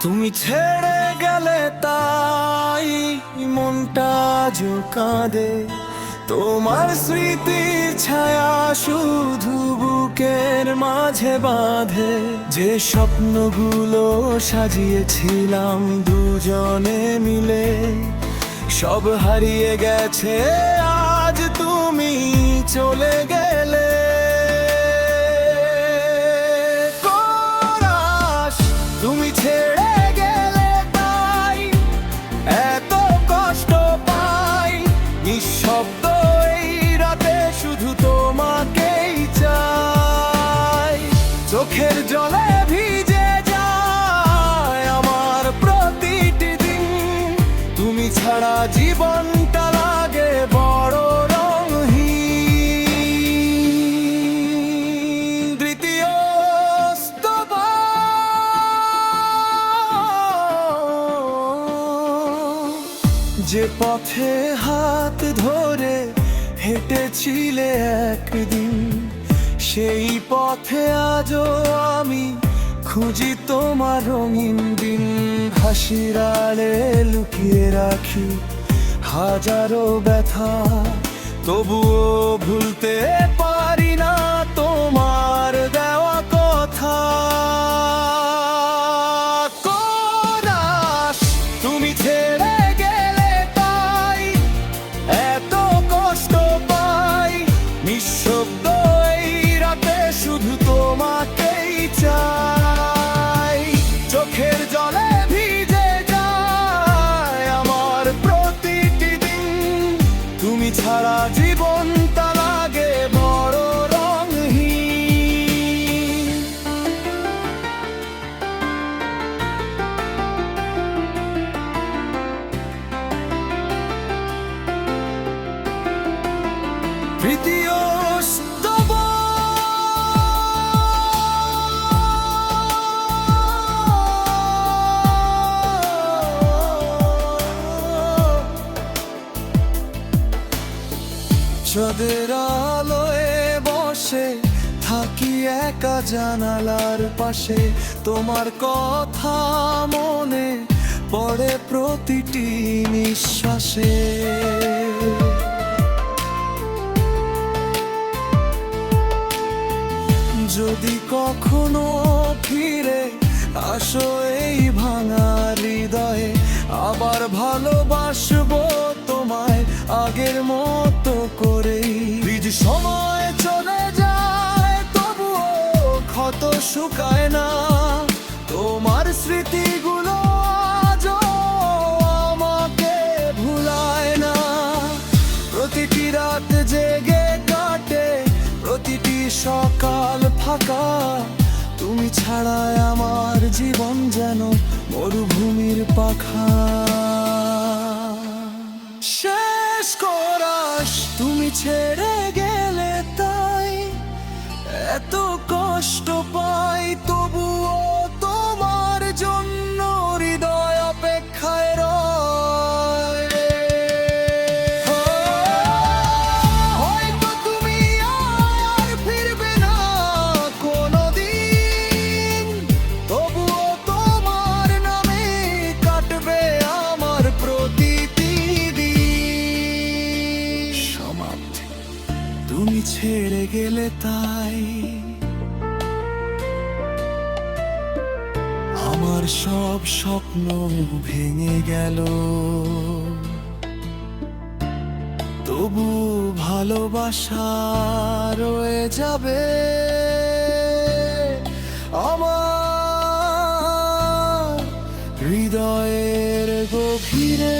তুমি ছেড়ে গেলে তাই মনটা আজও কাঁদে, তোমার স্মৃতির ছায়া শুধু বুকের মাঝে বাঁধে। যে স্বপ্নগুলো সাজিয়েছিলাম দুজনে মিলে, সব হারিয়ে গেছে আজ তুমি চলে গেলে। কোরাস, তুমি ছেড়ে গেলে তাই এত কষ্ট পাই, নিঃশব্দ এই রাতে শুধু তোমাকেই চাই। চোখের জলে ভিজে যায় আমার প্রতিটি দিন, তুমি ছাড়া জীবনটা লাগে বড় রঙহীন। দ্বিতীয় যে পথে হাত ধরে হেঁটেছিলে একদিন, সেই পথে আজও আমি খুঁজি তোমার রঙিন দিন। হাসির আড়ে লুকিয়ে রাখি হাজারো ব্যথা, তবুও ভুলতে পারি না তোমার দেওয়া কথা। কোরাস, তুমি ছেড়ে গেলে তাই এত কষ্ট পাই, নিঃশব্দ এই রাতে শুধু তোমাকেই চাই। চোখের জলে ভিজে যায় আমার প্রতিটি দিন, তুমি ছাড়া জীবনটা লাগে বড় রঙহীন। তৃতীয় চাঁদের আলোয় বসে থাকি একা জানালার পাশে, তোমার কথা মনে পড়ে প্রতিটি নিঃশ্বাসে। যদি কখনো ফিরে আসো এই ভাঙা হৃদয়ে, আবার ভালোবাসবো তোমায় আগের মতো করেই। বীজ সময় চলে যায় তবুও ক্ষত শুকায় না, তোমার স্মৃতিগুলো আজও আমাকে ভুলায় না। প্রতিটি রাত জেগে কাটে, প্রতিটি সকাল ফাঁকা, তুমি ছাড়াই আমার জীবন যেন মরুভূমির পাখা। শেষ কোরাস, তুমি ছেড়ে গেলে তাই এত কষ্ট পাই, তবুও তোমার জন্য হৃদয় অপেক্ষায় রয়। হয়তো তুমি আর ফিরবে না কোনোদিন, তবুও তোমার নামে কাটবে আমার প্রতিটি দিন। সমাপ্তি, তুমি ছেড়ে গেলে তাই আমার সব স্বপ্ন ভেঙে গেল, তবু ভালোবাসা রয়ে যাবে আমার হৃদয়ের গভীরে।